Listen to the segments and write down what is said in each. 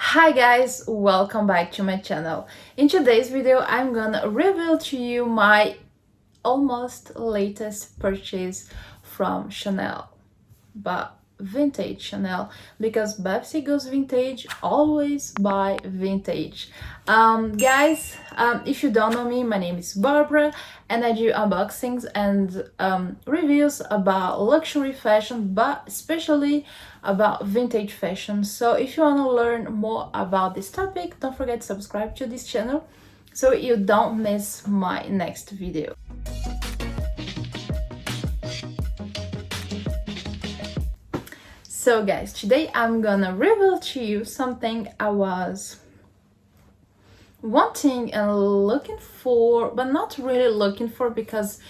Hi guys, welcome back to my channel. In today's video I'm gonna reveal to you my almost latest purchase from Chanel, but vintage Chanel, because Babsy goes vintage, always buy vintage. Guys, if you don't know me, my name is Barbara and I do unboxings and reviews about luxury fashion, but especially about vintage fashion. So if you want to learn more about this topic, don't forget to subscribe to this channel so you don't miss my next video. So guys, today I'm gonna reveal to you something I was wanting and looking for, but not really looking for because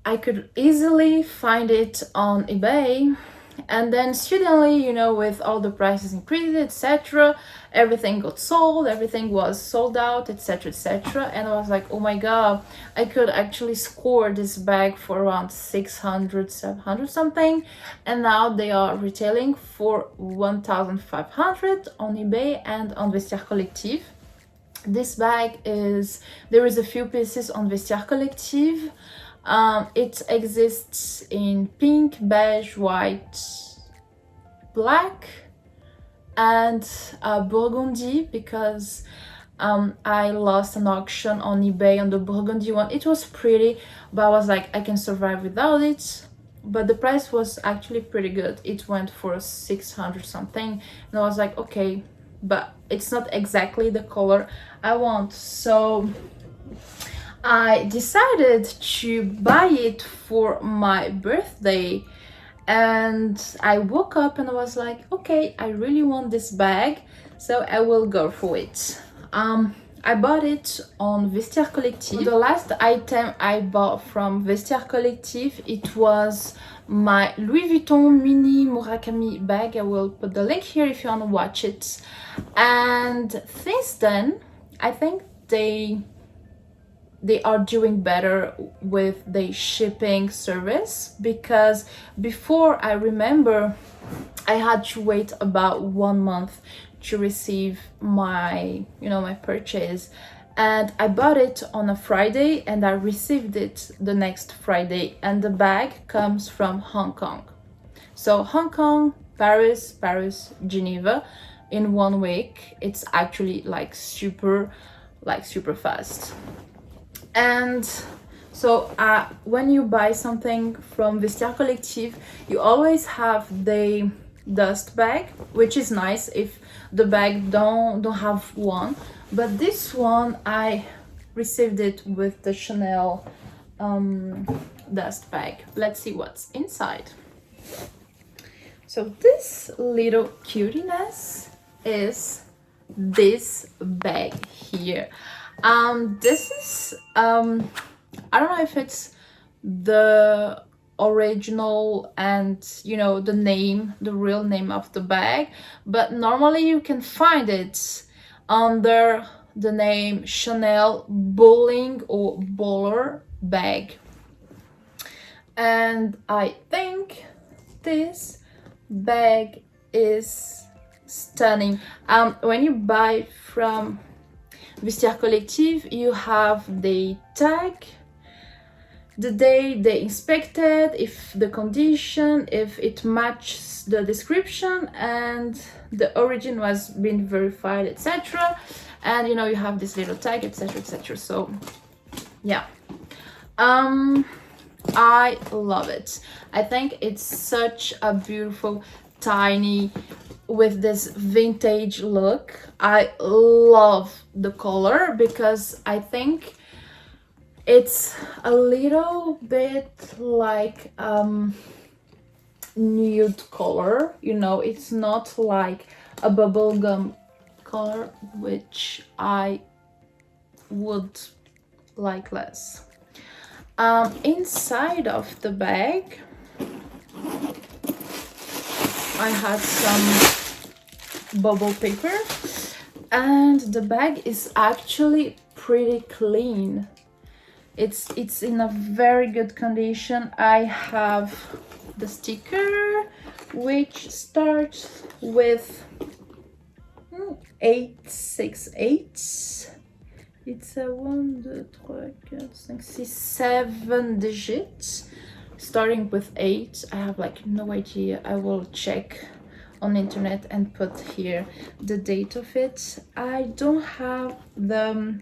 I could easily find it on eBay, and then suddenly, you know, with all the prices increased, etc., everything got sold, everything was sold out, etc., etc., and I was like, oh my god, I could actually score this bag for around 600, 700 something, and now they are retailing for 1,500 on eBay and on Vestiaire Collective. This bag is, there is a few pieces on Vestiaire Collective. It exists in pink, beige, white, black, and burgundy, because I lost an auction on eBay on the burgundy one. It was pretty, but I was like, I can survive without it. But the price was actually pretty good. It went for 600 something, and I was like, okay, but it's not exactly the color I want. So I decided to buy it for my birthday, and I woke up and I was like, okay, I really want this bag, so I will go for it. I bought it on Vestiaire Collective. The last item I bought from Vestiaire Collective, it was my Louis Vuitton mini Murakami bag. I will put the link here if you want to watch it. And since then, I think they are doing better with the shipping service, because before, I remember I had to wait about 1 month to receive my my purchase, and I bought it on a Friday and I received it the next Friday, and the bag comes from Hong Kong. So Hong Kong, Paris, Geneva in 1 week. It's actually like super fast. And so when you buy something from Vestiaire Collective, you always have the dust bag, which is nice if the bag don't have one. But this one, I received it with the Chanel dust bag. Let's see what's inside. So this little cutiness is this bag here. This is I don't know if it's the original and the name, the real name of the bag, but normally you can find it under the name Chanel Bowling or Bowler bag. And I think this bag is stunning. When you buy from Vestiaire Collective, you have the tag, the day they inspected, if the condition, if it matches the description, and the origin was been verified, etc. And you have this little tag, etc., etc. So yeah, I love it. I think it's such a beautiful, tiny, with this vintage look. I love the color because I think it's a little bit like nude color, it's not like a bubblegum color, which I would like less. Inside of the bag, I had some bubble paper, and the bag is actually pretty clean. It's in a very good condition. I have the sticker, which starts with 868. It's a 1, 2, 3, 4, 5, 6, 7 digits, starting with 8. I have like no idea. I will check on the internet and put here the date of it. I don't have the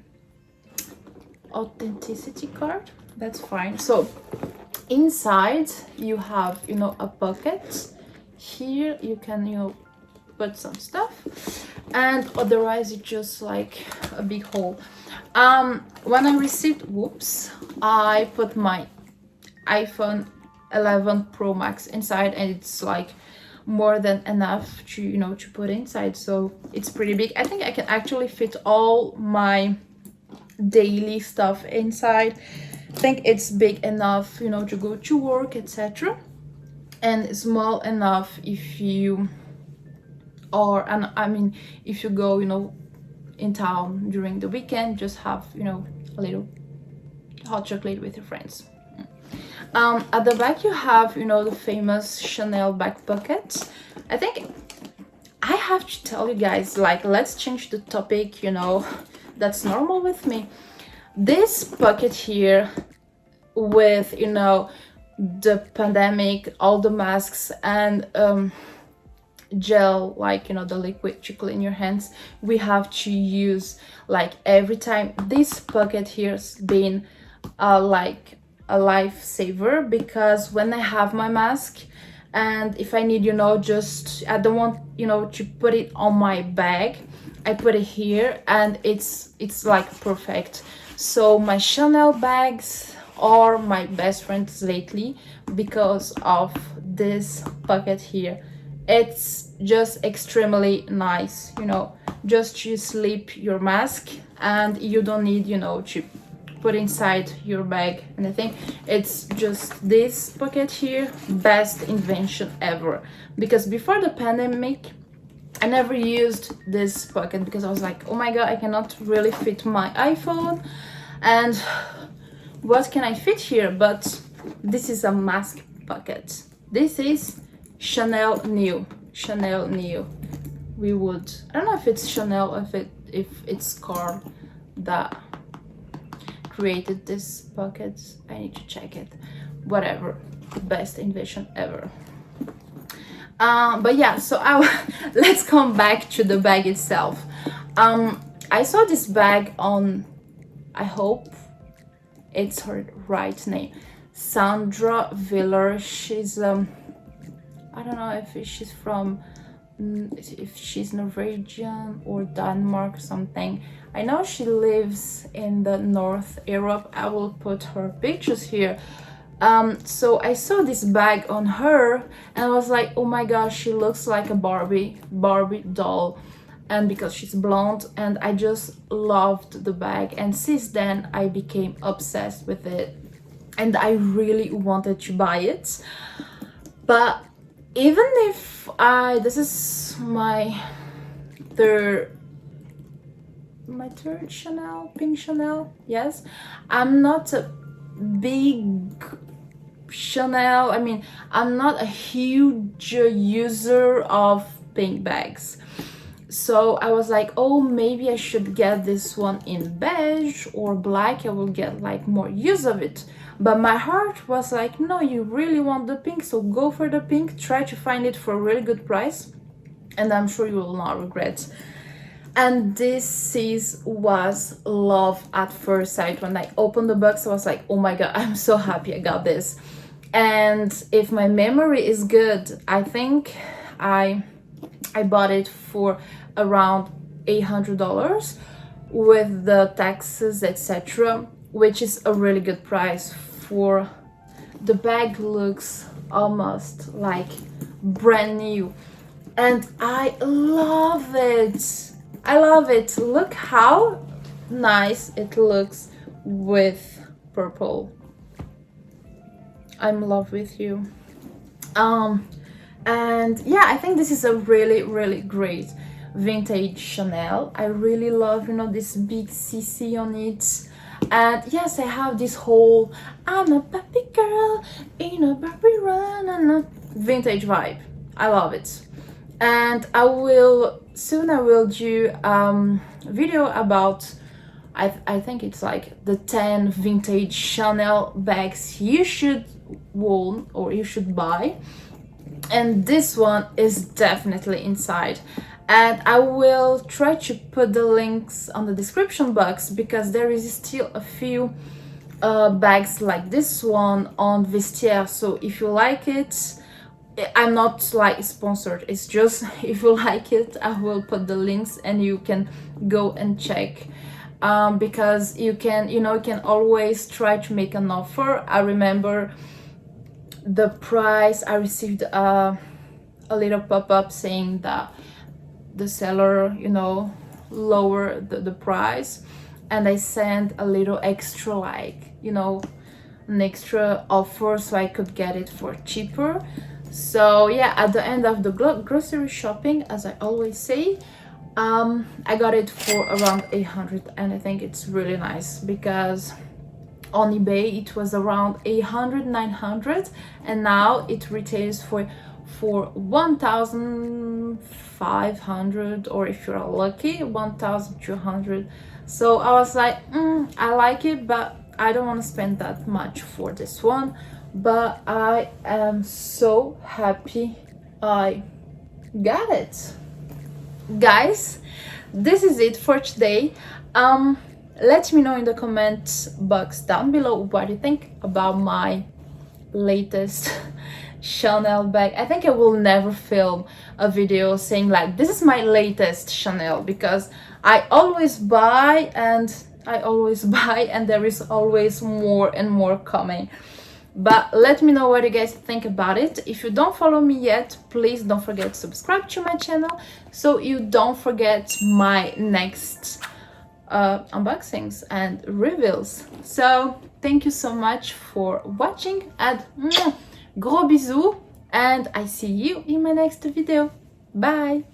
authenticity card. That's fine. So inside you have, you know, a pocket. Here you can, you know, put some stuff, and otherwise it's just like a big hole. When I received, whoops, I put my iPhone 11 Pro Max inside, and it's like more than enough to, you know, to put inside, so it's pretty big. I think I can actually fit all my daily stuff inside. I think it's big enough, you know, to go to work, etc., and small enough if you are, and I mean, if you go, you know, in town during the weekend, just have, you know, a little hot chocolate with your friends. At the back you have, you know, the famous Chanel back pocket. I think I have to tell you guys, like, let's change the topic, you know, that's normal with me. This pocket here, with, you know, the pandemic, all the masks, and gel, like, you know, the liquid to clean your hands, we have to use like every time. This pocket here's been like a lifesaver, because when I have my mask, and if I need, you know, just, I don't want, you know, to put it on my bag, I put it here, and it's like perfect. So my Chanel bags are my best friends lately because of this pocket here. It's just extremely nice, you know, just to slip your mask, and you don't need, you know, to put inside your bag anything. It's just this pocket here, best invention ever. Because before the pandemic, I never used this pocket because I was like, oh my god, I cannot really fit my iPhone, and what can I fit here? But this is a mask pocket. This is Chanel New. Chanel New. We would, I don't know if it's Chanel or if it's Carl that created this pocket. I need to check it. Whatever. Best invention ever. But yeah, so let's come back to the bag itself. I saw this bag on, I hope it's her right name, Sandra Viller. She's I don't know if she's from, if she's Norwegian or Denmark or something. I know she lives in the North Europe. I will put her pictures here. So I saw this bag on her, and I was like, oh my gosh, she looks like a Barbie doll, and because she's blonde, and I just loved the bag, and since then I became obsessed with it, and I really wanted to buy it. But even if this is my third Chanel, pink Chanel, yes, I'm not a big Chanel, I mean, I'm not a huge user of pink bags. So I was like, oh, maybe I should get this one in beige or black. I will get like more use of it. But my heart was like, no, you really want the pink, so go for the pink. Try to find it for a really good price, and I'm sure you will not regret. And this was love at first sight. When I opened the box, I was like, oh my god, I'm so happy I got this. And if my memory is good, I think I bought it for around $800 with the taxes, etc., which is a really good price for the bag. Looks almost like brand new, and I love it. I love it. Look how nice it looks with purple. I'm in love with you. And yeah, I think this is a really great vintage Chanel. I really love, you know, this big CC on it. And yes, I have this whole I'm a Barbie girl in a Barbie run and a vintage vibe. I love it. And I will soon I will do video about I think it's like the 10 vintage Chanel bags you should own or you should buy, and this one is definitely inside, and I will try to put the links on the description box because there is still a few bags like this one on Vestiaire. So if you like it, I'm not like sponsored, it's just if you like it, I will put the links and you can go and check, because you can, you can always try to make an offer. I remember the price, I received a little pop-up saying that the seller, lower the price, and I sent a little extra, like, an extra offer so I could get it for cheaper. So yeah, at the end of the grocery shopping, as I always say, I got it for around 800, and I think it's really nice because on eBay it was around 800, 900, and now it retails for 1,500, or if you're lucky 1,200. So I was like, I like it, but I don't want to spend that much for this one. But I am so happy I got it. Guys, this is it for today. Let me know in the comment box down below what you think about my latest Chanel bag. I think I will never film a video saying like this is my latest Chanel, because I always buy and there is always more and more coming. But let me know what you guys think about it. If you don't follow me yet, please don't forget to subscribe to my channel so you don't forget my next unboxings and reveals. So thank you so much for watching, and gros bisous, and I see you in my next video. Bye.